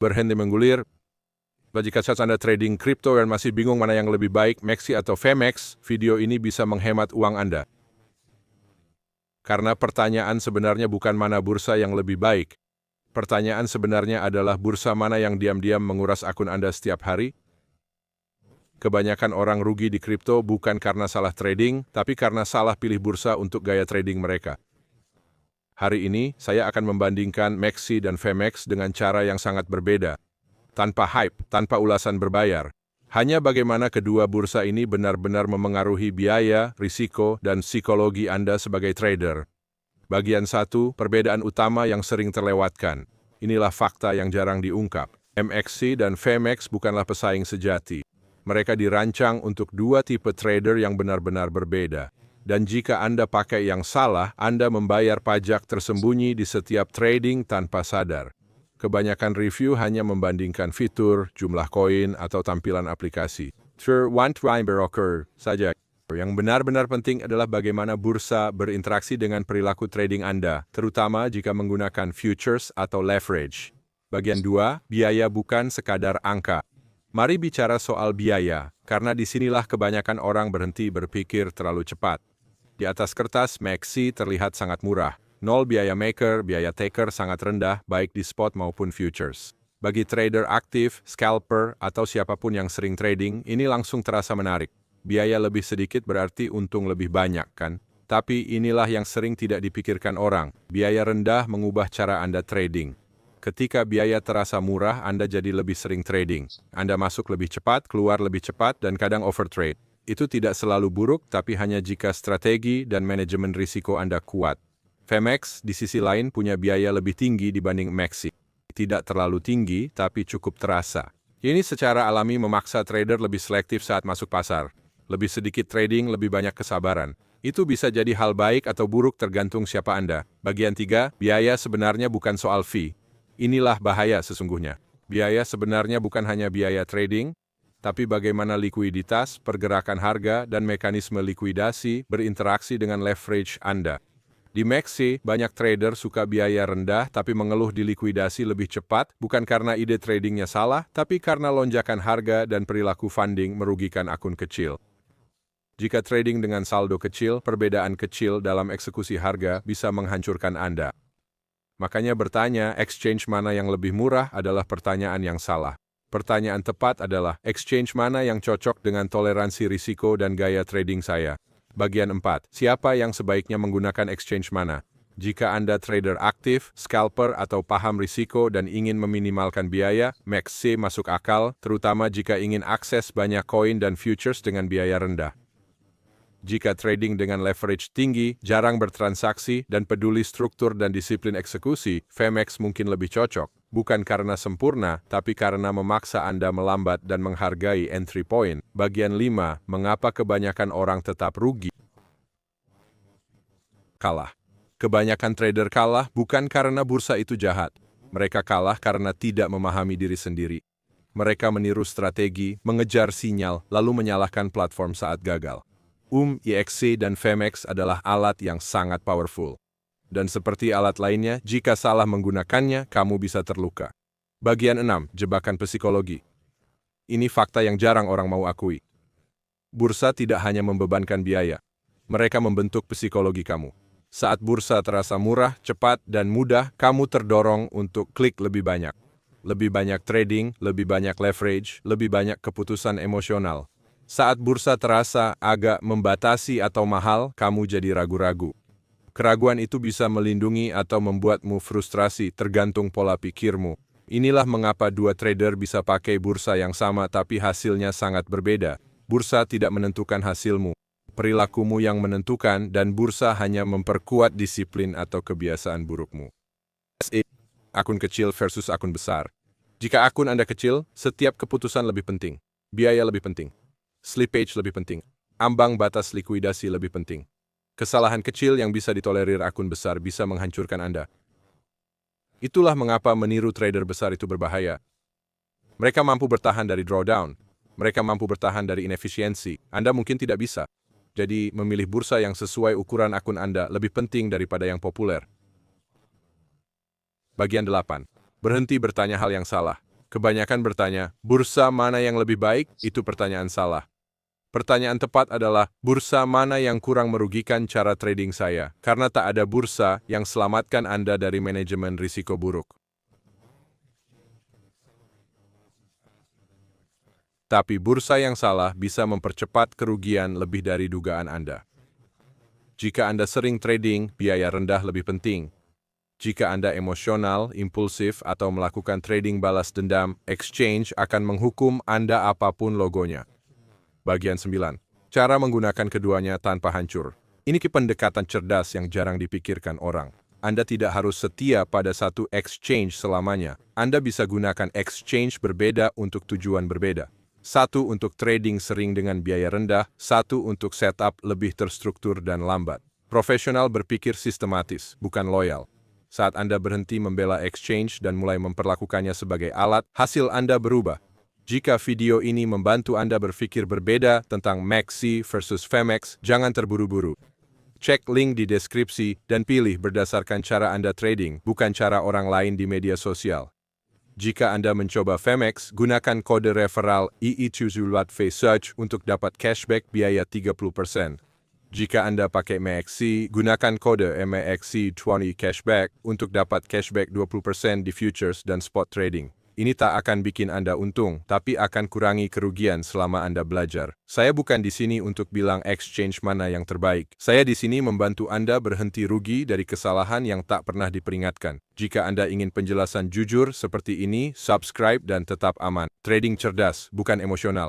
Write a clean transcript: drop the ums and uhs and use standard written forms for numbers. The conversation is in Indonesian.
Berhenti menggulir. Jika saat Anda trading kripto dan masih bingung mana yang lebih baik, MEXC atau FEMEX, video ini bisa menghemat uang Anda. Karena pertanyaan sebenarnya bukan mana bursa yang lebih baik. Pertanyaan sebenarnya adalah bursa mana yang diam-diam menguras akun Anda setiap hari? Kebanyakan orang rugi di kripto bukan karena salah trading, tapi karena salah pilih bursa untuk gaya trading mereka. Hari ini, saya akan membandingkan MEXC dan FEMEX dengan cara yang sangat berbeda. Tanpa hype, tanpa ulasan berbayar. Hanya bagaimana kedua bursa ini benar-benar memengaruhi biaya, risiko, dan psikologi Anda sebagai trader. Bagian 1, perbedaan utama yang sering terlewatkan. Inilah fakta yang jarang diungkap. MEXC dan FEMEX bukanlah pesaing sejati. Mereka dirancang untuk dua tipe trader yang benar-benar berbeda. Dan jika Anda pakai yang salah, Anda membayar pajak tersembunyi di setiap trading tanpa sadar. Kebanyakan review hanya membandingkan fitur, jumlah koin, atau tampilan aplikasi. One time broker saja. Yang benar-benar penting adalah bagaimana bursa berinteraksi dengan perilaku trading Anda, terutama jika menggunakan futures atau leverage. Bagian 2, biaya bukan sekadar angka. Mari bicara soal biaya, karena disinilah kebanyakan orang berhenti berpikir terlalu cepat. Di atas kertas, MEXC terlihat sangat murah. Nol biaya maker, biaya taker sangat rendah, baik di spot maupun futures. Bagi trader aktif, scalper, atau siapapun yang sering trading, ini langsung terasa menarik. Biaya lebih sedikit berarti untung lebih banyak, kan? Tapi inilah yang sering tidak dipikirkan orang. Biaya rendah mengubah cara Anda trading. Ketika biaya terasa murah, Anda jadi lebih sering trading. Anda masuk lebih cepat, keluar lebih cepat, dan kadang overtrade. Itu tidak selalu buruk, tapi hanya jika strategi dan manajemen risiko Anda kuat. FEMEX di sisi lain punya biaya lebih tinggi dibanding MEXC. Tidak terlalu tinggi, tapi cukup terasa. Ini secara alami memaksa trader lebih selektif saat masuk pasar. Lebih sedikit trading, lebih banyak kesabaran. Itu bisa jadi hal baik atau buruk tergantung siapa Anda. Bagian 3, biaya sebenarnya bukan soal fee. Inilah bahaya sesungguhnya. Biaya sebenarnya bukan hanya biaya trading, tapi bagaimana likuiditas, pergerakan harga, dan mekanisme likuidasi berinteraksi dengan leverage Anda. Di MEXC, banyak trader suka biaya rendah tapi mengeluh di likuidasi lebih cepat, bukan karena ide tradingnya salah, tapi karena lonjakan harga dan perilaku funding merugikan akun kecil. Jika trading dengan saldo kecil, perbedaan kecil dalam eksekusi harga bisa menghancurkan Anda. Makanya bertanya, exchange mana yang lebih murah adalah pertanyaan yang salah. Pertanyaan tepat adalah, exchange mana yang cocok dengan toleransi risiko dan gaya trading saya? Bagian 4. Siapa yang sebaiknya menggunakan exchange mana? Jika Anda trader aktif, scalper, atau paham risiko dan ingin meminimalkan biaya, MEXC masuk akal, terutama jika ingin akses banyak koin dan futures dengan biaya rendah. Jika trading dengan leverage tinggi, jarang bertransaksi, dan peduli struktur dan disiplin eksekusi, FEMEX mungkin lebih cocok. Bukan karena sempurna, tapi karena memaksa Anda melambat dan menghargai entry point. Bagian 5, mengapa kebanyakan orang tetap rugi? Kalah. Kebanyakan trader kalah bukan karena bursa itu jahat. Mereka kalah karena tidak memahami diri sendiri. Mereka meniru strategi, mengejar sinyal, lalu menyalahkan platform saat gagal. MEXC dan FEMEX adalah alat yang sangat powerful. Dan seperti alat lainnya, jika salah menggunakannya, kamu bisa terluka. Bagian 6, jebakan psikologi. Ini fakta yang jarang orang mau akui. Bursa tidak hanya membebankan biaya. Mereka membentuk psikologi kamu. Saat bursa terasa murah, cepat, dan mudah, kamu terdorong untuk klik lebih banyak. Lebih banyak trading, lebih banyak leverage, lebih banyak keputusan emosional. Saat bursa terasa agak membatasi atau mahal, kamu jadi ragu-ragu. Keraguan itu bisa melindungi atau membuatmu frustrasi tergantung pola pikirmu. Inilah mengapa dua trader bisa pakai bursa yang sama tapi hasilnya sangat berbeda. Bursa tidak menentukan hasilmu. Perilakumu yang menentukan dan bursa hanya memperkuat disiplin atau kebiasaan burukmu. Akun kecil versus akun besar. Jika akun Anda kecil, setiap keputusan lebih penting. Biaya lebih penting. Slippage lebih penting. Ambang batas likuidasi lebih penting. Kesalahan kecil yang bisa ditolerir akun besar bisa menghancurkan Anda. Itulah mengapa meniru trader besar itu berbahaya. Mereka mampu bertahan dari drawdown. Mereka mampu bertahan dari inefisiensi. Anda mungkin tidak bisa. Jadi, memilih bursa yang sesuai ukuran akun Anda lebih penting daripada yang populer. Bagian 8. Berhenti bertanya hal yang salah. Kebanyakan bertanya, bursa mana yang lebih baik? Itu pertanyaan salah. Pertanyaan tepat adalah, bursa mana yang kurang merugikan cara trading saya? Karena tak ada bursa yang selamatkan Anda dari manajemen risiko buruk. Tapi bursa yang salah bisa mempercepat kerugian lebih dari dugaan Anda. Jika Anda sering trading, biaya rendah lebih penting. Jika Anda emosional, impulsif, atau melakukan trading balas dendam, exchange akan menghukum Anda apapun logonya. Bagian 9. Cara menggunakan keduanya tanpa hancur. Ini pendekatan cerdas yang jarang dipikirkan orang. Anda tidak harus setia pada satu exchange selamanya. Anda bisa gunakan exchange berbeda untuk tujuan berbeda. Satu untuk trading sering dengan biaya rendah, satu untuk setup lebih terstruktur dan lambat. Profesional berpikir sistematis, bukan loyal. Saat Anda berhenti membela exchange dan mulai memperlakukannya sebagai alat, hasil Anda berubah. Jika video ini membantu Anda berpikir berbeda tentang MACD versus FEMEX, jangan terburu-buru. Cek link di deskripsi dan pilih berdasarkan cara Anda trading, bukan cara orang lain di media sosial. Jika Anda mencoba FEMEX, gunakan kode referral II7LATFE untuk dapat cashback biaya 30%. Jika Anda pakai MACD, gunakan kode MACD20 cashback untuk dapat cashback 20% di futures dan spot trading. Ini tak akan bikin Anda untung, tapi akan kurangi kerugian selama Anda belajar. Saya bukan di sini untuk bilang exchange mana yang terbaik. Saya di sini membantu Anda berhenti rugi dari kesalahan yang tak pernah diperingatkan. Jika Anda ingin penjelasan jujur seperti ini, subscribe dan tetap aman. Trading cerdas, bukan emosional.